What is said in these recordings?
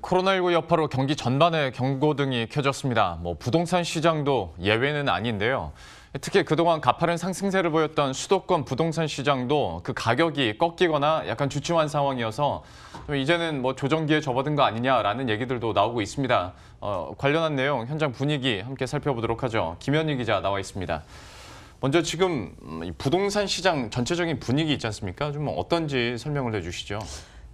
코로나19 여파로 경기 전반에 경고등이 켜졌습니다. 부동산 시장도 예외는 아닌데요. 특히 그동안 가파른 상승세를 보였던 수도권 부동산 시장도 그 가격이 꺾이거나 약간 주춤한 상황이어서 이제는 조정기에 접어든 거 아니냐라는 얘기들도 나오고 있습니다. 관련한 내용, 현장 분위기 함께 살펴보도록 하죠. 김현희 기자 나와 있습니다. 먼저 지금 부동산 시장 전체적인 분위기 있지 않습니까? 좀 어떤지 설명을 해주시죠.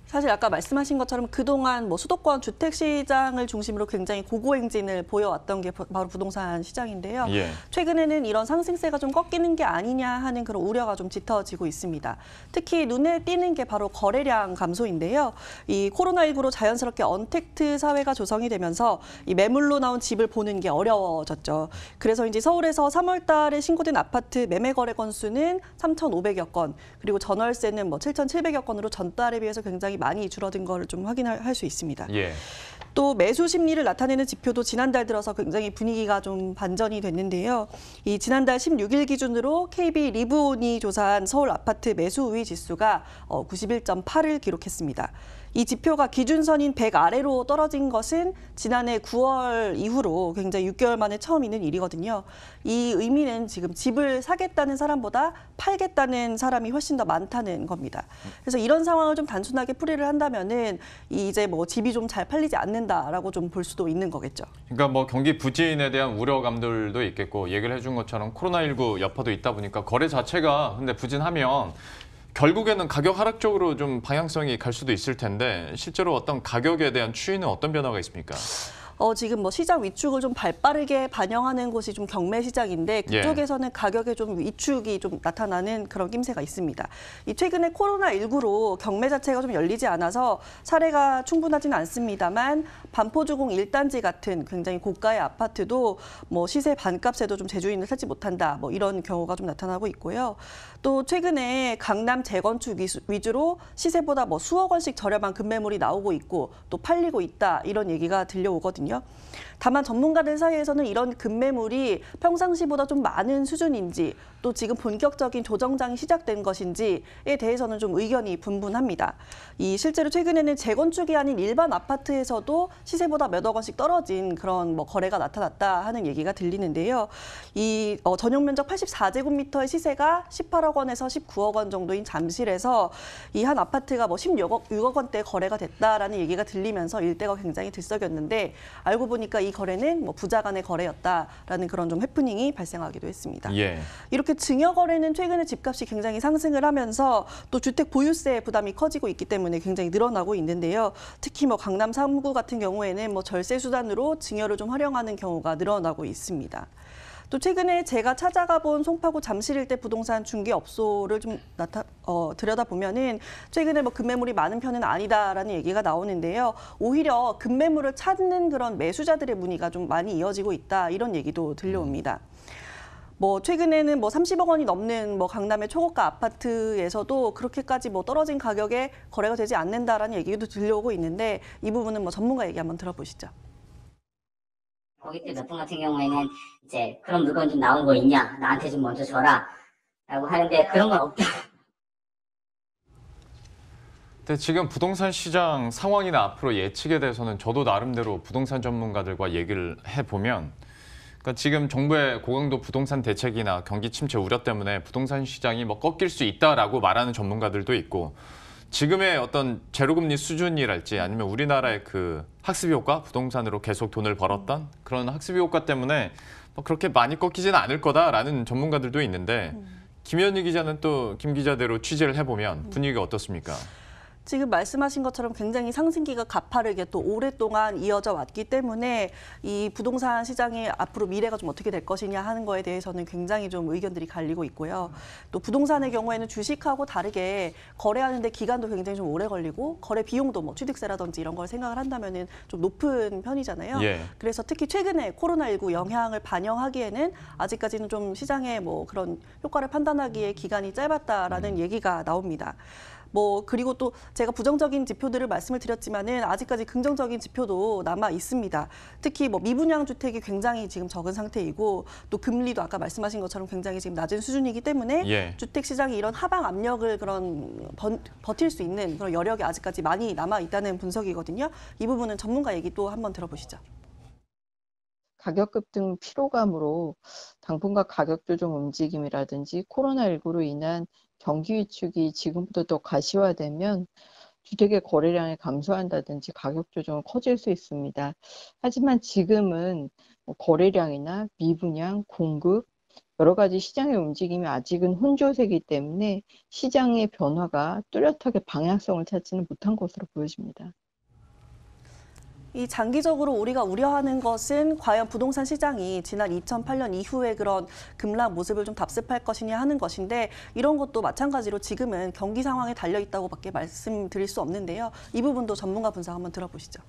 사실 아까 말씀하신 것처럼 그동안 수도권 주택 시장을 중심으로 굉장히 고고행진을 보여왔던 게 바로 부동산 시장인데요. 예. 최근에는 이런 상승세가 좀 꺾이는 게 아니냐 하는 그런 우려가 좀 짙어지고 있습니다. 특히 눈에 띄는 게 바로 거래량 감소인데요. 이 코로나19로 자연스럽게 언택트 사회가 조성이 되면서 이 매물로 나온 집을 보는 게 어려워졌죠. 그래서 이제 서울에서 3월 달에 신고된 아파트 매매 거래 건수는 3,500여 건, 그리고 전월세는 7,700여 건으로 전달에 비해서 굉장히 많이 줄어든 거를 좀 확인할 수 있습니다. 예. 또 매수 심리를 나타내는 지표도 지난달 들어서 굉장히 분위기가 좀 반전이 됐는데요. 이 지난달 16일 기준으로 KB 리브온이 조사한 서울 아파트 매수 우위 지수가 91.8을 기록했습니다. 이 지표가 기준선인 100 아래로 떨어진 것은 지난해 9월 이후로 굉장히 6개월 만에 처음 있는 일이거든요. 이 의미는 지금 집을 사겠다는 사람보다 팔겠다는 사람이 훨씬 더 많다는 겁니다. 그래서 이런 상황을 좀 단순하게 풀이를 한다면은 이제 집이 좀 잘 팔리지 않는다라고 좀 볼 수도 있는 거겠죠. 그러니까 경기 부진에 대한 우려감들도 있겠고, 얘기를 해준 것처럼 코로나19 여파도 있다 보니까 거래 자체가 근데 부진하면 결국에는 가격 하락 쪽으로 좀 방향성이 갈 수도 있을 텐데, 실제로 어떤 가격에 대한 추이는 어떤 변화가 있습니까? 지금 시장 위축을 좀 발빠르게 반영하는 곳이 좀 경매 시장인데, 그쪽에서는 가격에 좀 위축이 좀 나타나는 그런 낌새가 있습니다. 이 최근에 코로나19로 경매 자체가 좀 열리지 않아서 사례가 충분하지는 않습니다만, 반포주공 1단지 같은 굉장히 고가의 아파트도 시세 반값에도 좀 재주인을 찾지 못한다, 이런 경우가 좀 나타나고 있고요. 또 최근에 강남 재건축 위주로 시세보다 수억 원씩 저렴한 급매물이 나오고 있고 또 팔리고 있다, 이런 얘기가 들려오거든요. 다만 전문가들 사이에서는 이런 급매물이 평상시보다 좀 많은 수준인지, 또 지금 본격적인 조정장이 시작된 것인지에 대해서는 좀 의견이 분분합니다. 실제로 최근에는 재건축이 아닌 일반 아파트에서도 시세보다 몇억 원씩 떨어진 그런 거래가 나타났다 하는 얘기가 들리는데요. 전용 면적 84제곱미터의 시세가 18억 원에서 19억 원 정도인 잠실에서 이 한 아파트가 16억 원대 거래가 됐다라는 얘기가 들리면서 일대가 굉장히 들썩였는데, 알고 보니까 이 거래는 부자 간의 거래였다라는 그런 좀 해프닝이 발생하기도 했습니다. 예. 이렇게 증여 거래는 최근에 집값이 굉장히 상승을 하면서 또 주택 보유세 부담이 커지고 있기 때문에 굉장히 늘어나고 있는데요. 특히 강남 3구 같은 경우에는 절세 수단으로 증여를 좀 활용하는 경우가 늘어나고 있습니다. 또 최근에 제가 찾아가 본 송파구 잠실 일대 부동산 중개업소를 좀 들여다보면은 최근에 급매물이 많은 편은 아니다라는 얘기가 나오는데요. 오히려 급매물을 찾는 그런 매수자들의 문의가 좀 많이 이어지고 있다, 이런 얘기도 들려옵니다. 최근에는 30억 원이 넘는 강남의 초고가 아파트에서도 그렇게까지 떨어진 가격에 거래가 되지 않는다라는 얘기도 들려오고 있는데, 이 부분은 전문가 얘기 한번 들어보시죠. 거기 때 몇 분 같은 경우에는 이제 그런 물건 좀 나온 거 있냐, 나한테 좀 먼저 줘라 라고 하는데 그런 건 없다. 근데 지금 부동산 시장 상황이나 앞으로 예측에 대해서는 저도 나름대로 부동산 전문가들과 얘기를 해보면, 그러니까 지금 정부의 고강도 부동산 대책이나 경기 침체 우려 때문에 부동산 시장이 꺾일 수 있다라고 말하는 전문가들도 있고, 지금의 어떤 제로금리 수준이랄지 아니면 우리나라의 그 학습이 효과, 부동산으로 계속 돈을 벌었던 그런 학습이 효과 때문에 그렇게 많이 꺾이지는 않을 거다라는 전문가들도 있는데, 김현희 기자는 또 김 기자대로 취재를 해보면 분위기가 어떻습니까? 지금 말씀하신 것처럼 굉장히 상승기가 가파르게 또 오랫동안 이어져 왔기 때문에 이 부동산 시장의 앞으로 미래가 좀 어떻게 될 것이냐 하는 거에 대해서는 굉장히 좀 의견들이 갈리고 있고요. 또 부동산의 경우에는 주식하고 다르게 거래하는데 기간도 굉장히 좀 오래 걸리고, 거래 비용도 취득세라든지 이런 걸 생각을 한다면은 좀 높은 편이잖아요. 예. 그래서 특히 최근에 코로나19 영향을 반영하기에는 아직까지는 좀 시장의 그런 효과를 판단하기에 기간이 짧았다라는 얘기가 나옵니다. 뭐 그리고 또 제가 부정적인 지표들을 말씀을 드렸지만은 아직까지 긍정적인 지표도 남아 있습니다. 특히 뭐 미분양 주택이 굉장히 지금 적은 상태이고 또 금리도 아까 말씀하신 것처럼 굉장히 지금 낮은 수준이기 때문에 예. 주택 시장이 이런 하방 압력을 버틸 수 있는 그런 여력이 아직까지 많이 남아 있다는 분석이거든요. 이 부분은 전문가 얘기 또 한번 들어보시죠. 가격 급등 피로감으로 당분간 가격 조정 움직임이라든지 코로나19로 인한 경기 위축이 지금보다 더 가시화되면 주택의 거래량이 감소한다든지 가격 조정은 커질 수 있습니다. 하지만 지금은 거래량이나 미분양, 공급, 여러 가지 시장의 움직임이 아직은 혼조세이기 때문에 시장의 변화가 뚜렷하게 방향성을 찾지는 못한 것으로 보여집니다. 이 장기적으로 우리가 우려하는 것은 과연 부동산 시장이 지난 2008년 이후에 그런 급락 모습을 좀 답습할 것이냐 하는 것인데 이런 것도 마찬가지로 지금은 경기 상황에 달려 있다고밖에 말씀드릴 수 없는데요. 이 부분도 전문가 분석 한번 들어보시죠.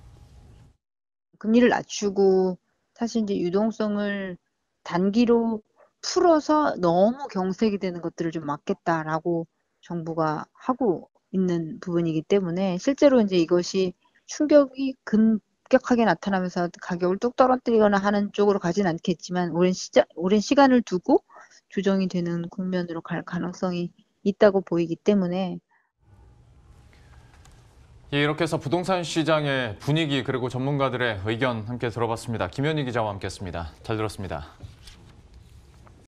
금리를 낮추고 사실 이제 유동성을 단기로 풀어서 너무 경색이 되는 것들을 좀 막겠다라고 정부가 하고 있는 부분이기 때문에 실제로 이제 이것이 충격이 급격하게 나타나면서 가격을 뚝 떨어뜨리거나 하는 쪽으로 가진 않겠지만 오랜 시간을 두고 조정이 되는 국면으로 갈 가능성이 있다고 보이기 때문에 예, 이렇게 해서 부동산 시장의 분위기 그리고 전문가들의 의견 함께 들어봤습니다. 김현희 기자와 함께했습니다. 잘 들었습니다.